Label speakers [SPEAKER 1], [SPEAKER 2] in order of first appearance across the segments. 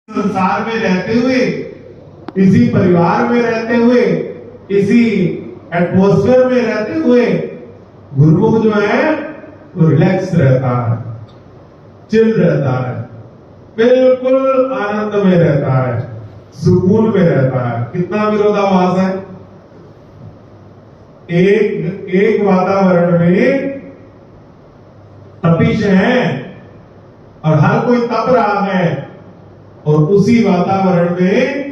[SPEAKER 1] संसार में रहते हुए, इसी परिवार में रहते हुए, इसी एटमॉस्फेयर में रहते हुए गुरुमुख जो है वो रिलैक्स रहता है, चिल रहता है, बिल्कुल आनंद में रहता है, सुकून में रहता है। कितना विरोधाभास है। एक वातावरण में तपिश है और हर कोई तप रहा है, और उसी वातावरण में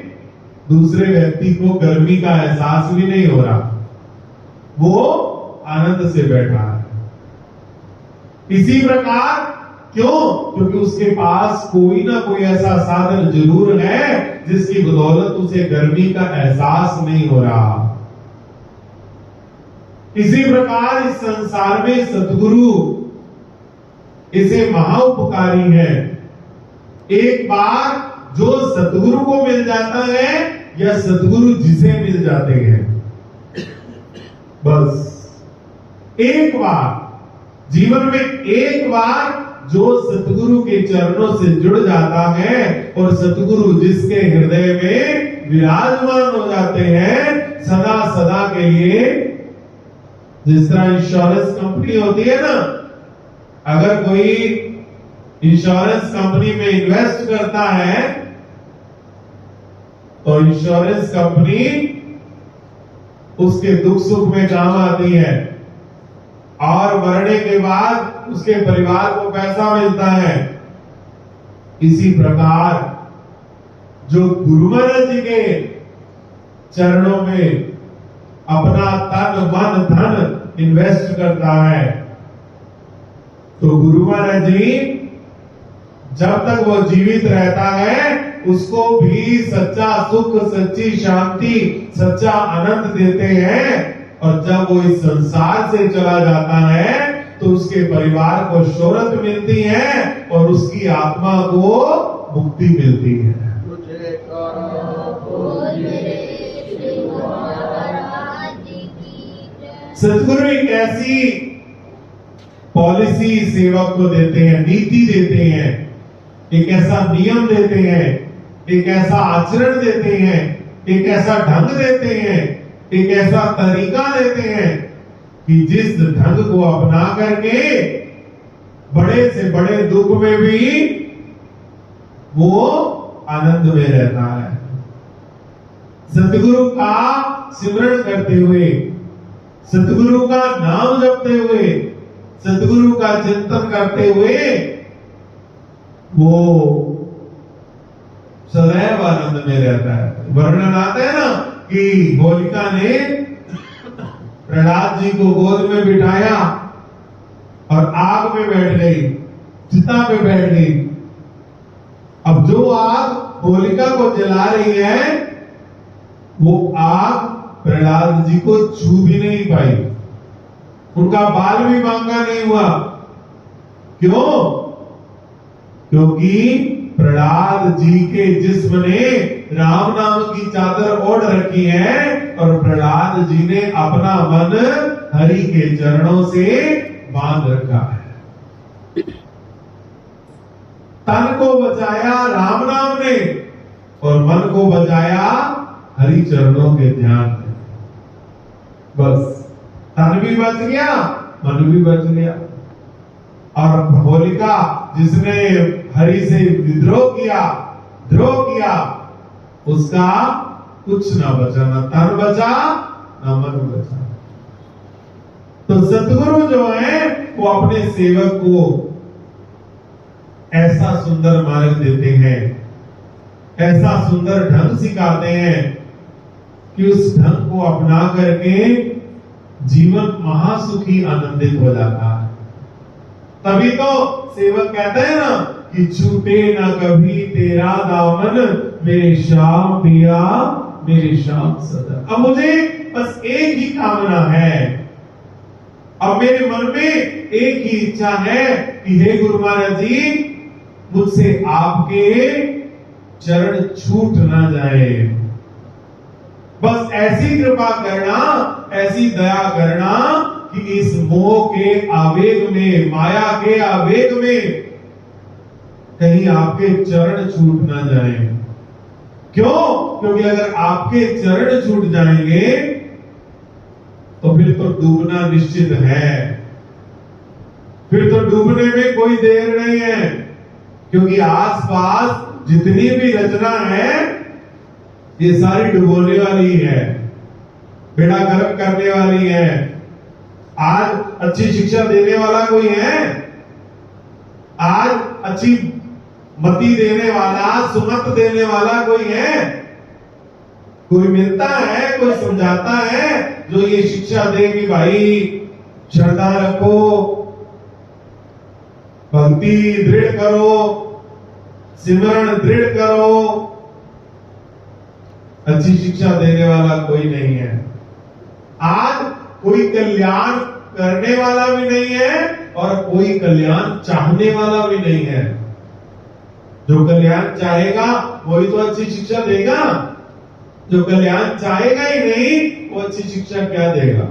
[SPEAKER 1] दूसरे व्यक्ति को गर्मी का एहसास भी नहीं हो रहा, वो आनंद से बैठा है। इसी प्रकार क्यों? क्योंकि उसके पास कोई ना कोई ऐसा साधन जरूर है जिसकी बदौलत उसे गर्मी का एहसास नहीं हो रहा। इसी प्रकार इस संसार में सतगुरु इसे महाउपकारी है। एक बार जो सतगुरु को मिल जाता है या सतगुरु जिसे मिल जाते हैं, बस एक बार जीवन में एक बार जो सतगुरु के चरणों से जुड़ जाता है और सतगुरु जिसके हृदय में विराजमान हो जाते हैं सदा सदा के लिए। जिस तरह इंश्योरेंस कंपनी होती है ना, अगर कोई इंश्योरेंस कंपनी में इन्वेस्ट करता है तो इंश्योरेंस कंपनी उसके दुख सुख में काम आती है, और मरने के बाद उसके परिवार को पैसा मिलता है। इसी प्रकार जो गुरु महाराज जी के चरणों में अपना तन मन धन इन्वेस्ट करता है, तो गुरु महाराज जी जब तक वो जीवित रहता है उसको भी सच्चा सुख, सच्ची शांति, सच्चा आनंद देते हैं, और जब वो इस संसार से चला जाता है तो उसके परिवार को शोहरत मिलती है और उसकी आत्मा को मुक्ति मिलती है। सतगुरु एक ऐसी पॉलिसी सेवक को देते हैं, नीति देते हैं, एक ऐसा नियम देते हैं, एक ऐसा आचरण देते हैं, एक ऐसा ढंग देते हैं, एक ऐसा तरीका देते हैं कि जिस ढंग को अपना करके बड़े से बड़े दुख में भी वो आनंद में रहता है। सतगुरु का सिमरण करते हुए, सतगुरु का नाम जपते हुए, सतगुरु का चिंतन करते हुए वो सदैव आनंद में रहता है। वर्णन आता है ना कि होलिका ने प्रहलाद जी को गोद में बिठाया और आग में बैठ गई, चिता पे बैठ गई। अब जो आग होलिका को जला रही है वो आग प्रहलाद जी को छू भी नहीं पाई, उनका बाल भी बांका नहीं हुआ। क्यों? क्योंकि प्रहलाद जी के जिस्म ने राम नाम की चादर ओढ़ रखी है और प्रहलाद जी ने अपना मन हरि के चरणों से बांध रखा है। तन को बचाया राम नाम ने और मन को बचाया हरि चरणों के ध्यान में। बस तन भी बच गया, मन भी बच गया। और होलिका जिसने हरि से विद्रोह किया, द्रोह किया, उसका कुछ ना बचा, ना तन बचा ना मन बचा। तो सतगुरु जो है वो अपने सेवक को ऐसा सुंदर मार्ग देते हैं, ऐसा सुंदर ढंग सिखाते हैं कि उस ढंग को अपना करके जीवन महासुखी आनंदित हो जाता है। तभी तो सेवक कहते हैं ना कि छूटे ना कभी तेरा दामन, मेरे श्याम पिया मेरे श्याम सदा। अब मुझे बस एक ही कामना है, अब मेरे मन में एक ही इच्छा है कि हे गुरु महाराज जी, मुझसे आपके चरण छूट ना जाए। बस ऐसी कृपा करना, ऐसी दया करना कि इस मोह के आवेग में, माया के आवेग में कहीं आपके चरण छूट ना जाए। क्यों? क्योंकि अगर आपके चरण छूट जाएंगे तो फिर तो डूबना निश्चित है, फिर तो डूबने में कोई देर नहीं है। क्योंकि आसपास जितनी भी रचना है ये सारी डुबोने वाली है, बेड़ा गर्क करने वाली है। आज अच्छी शिक्षा देने वाला कोई है? आज अच्छी मति देने वाला, सुमत देने वाला कोई है? कोई मिलता है, कोई समझाता है जो ये शिक्षा दे कि भाई श्रद्धा रखो, भक्ति दृढ़ करो, सिमरण दृढ़ करो। अच्छी शिक्षा देने वाला कोई नहीं है। आज कोई कल्याण करने वाला भी नहीं है और कोई कल्याण चाहने वाला भी नहीं है। जो कल्याण चाहेगा वही तो अच्छी शिक्षा देगा, जो कल्याण चाहेगा ही नहीं वो अच्छी शिक्षा क्या देगा?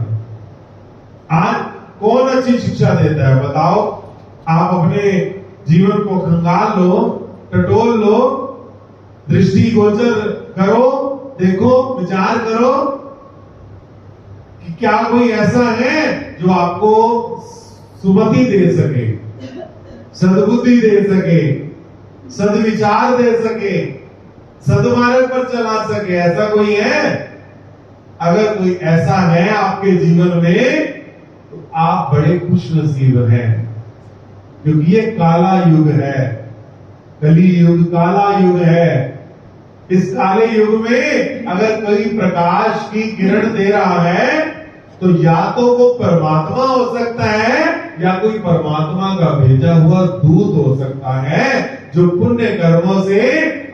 [SPEAKER 1] आज कौन अच्छी शिक्षा देता है बताओ? आप अपने जीवन को खंगाल लो, टटोल लो, दृष्टिगोचर करो, देखो, विचार करो कि क्या कोई ऐसा है जो आपको सुमति दे सके, सद्बुद्धि दे सके, सद्विचार दे सके, सद्मार्ग पर चला सके? ऐसा कोई है? अगर कोई ऐसा है आपके जीवन में तो आप बड़े खुश नसीब हैं, क्योंकि ये काला युग है, कली युग काला युग है। इस काले युग में अगर कोई प्रकाश की किरण दे रहा है तो या तो वो परमात्मा हो सकता है या कोई परमात्मा का भेजा हुआ दूत हो सकता है, जो पुण्य कर्मों से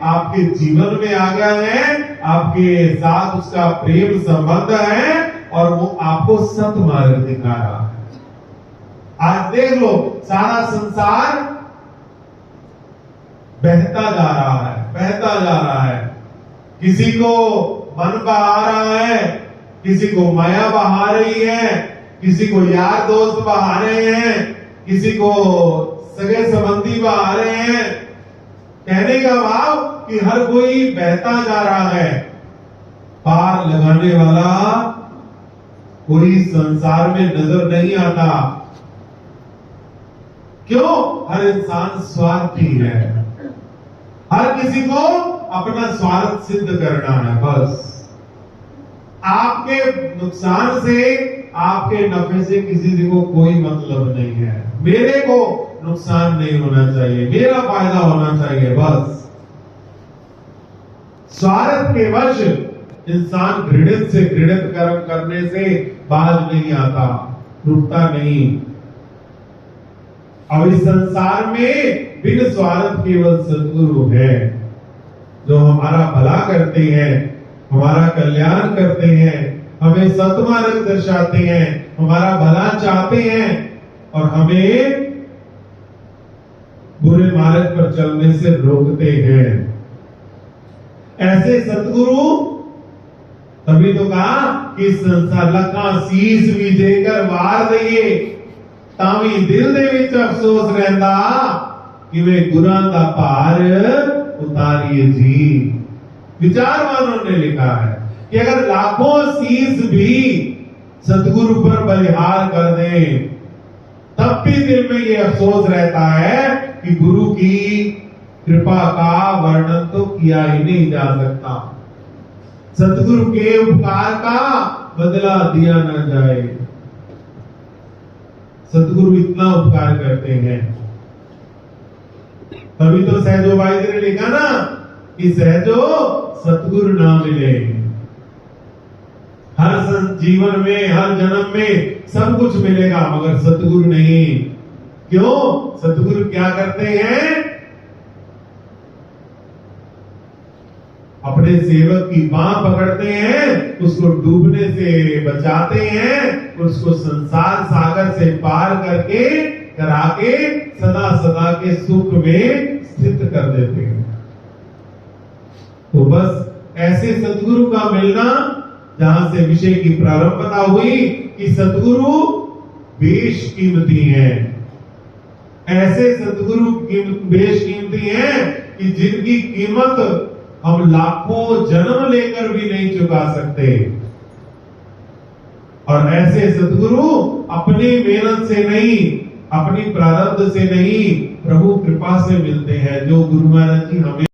[SPEAKER 1] आपके जीवन में आ गया है, आपके साथ उसका प्रेम संबंध है और वो आपको सत मार्ग दिखा रहा है। आज देख लो, सारा संसार बहता जा रहा है, बहता जा रहा है। किसी को मन बहा रहा है, किसी को माया बहा रही है, किसी को यार दोस्त बहा रहे हैं, किसी को सगे संबंधी बहा रहे हैं। कहने का भाव कि हर कोई बहता जा रहा है, पार लगाने वाला कोई संसार में नजर नहीं आता। क्यों? हर इंसान स्वार्थी है, हर किसी को अपना स्वार्थ सिद्ध करना है बस। आपके नुकसान से, आपके नफे से किसी को कोई मतलब नहीं है। मेरे को नुकसान नहीं होना चाहिए, मेरा फायदा होना चाहिए बस। स्वार्थ के वश इंसान घृणित से घृणित कर्म करने से बाज नहीं आता, रुकता नहीं। अब इस संसार में बिन स्वार्थ केवल सद्गुरु है, जो हमारा भला करते हैं, हमारा कल्याण करते हैं, हमें सत्मार्ग दर्शाते हैं, हमारा भला चाहते हैं और हमें बुरे मार्ग पर चलने से रोकते हैं। ऐसे सतगुरु, तभी तो कहा कि संसार लखा शीस भी देकर वार दइए, तावी दिल दे विच अफसोस रहंदा कि वे गुनाह दा भार उतारिए जी। विचारवानों ने लिखा है कि अगर लाखों शीस भी सतगुरु पर बलिहार कर दें, तब भी दिल में ये अफसोस रहता है कि गुरु की कृपा का वर्णन तो किया ही नहीं जा सकता, सतगुरु के उपकार का बदला दिया न जाए। सतगुरु इतना उपकार करते हैं। तभी तो सहजो भाई जी ने लिखा ना कि सहजो सतगुरु ना मिले। हर जीवन में, हर जन्म में सब कुछ मिलेगा मगर सतगुरु नहीं। क्यों? सतगुरु क्या करते हैं? अपने सेवक की बांह पकड़ते हैं, उसको डूबने से बचाते हैं, उसको संसार सागर से पार करके करा के सदा सदा के सुख में स्थित कर देते हैं। तो बस ऐसे सतगुरु का मिलना, जहां से विषय की प्रारंभता हुई कि सतगुरु बेशकीमती हैं, ऐसे सदगुरु बेशकीमती हैं कि जिनकी कीमत हम लाखों जन्म लेकर भी नहीं चुका सकते। और ऐसे सदगुरु अपनी मेहनत से नहीं, अपनी प्रारब्ध से नहीं, प्रभु कृपा से मिलते हैं, जो गुरु महाराज जी हमें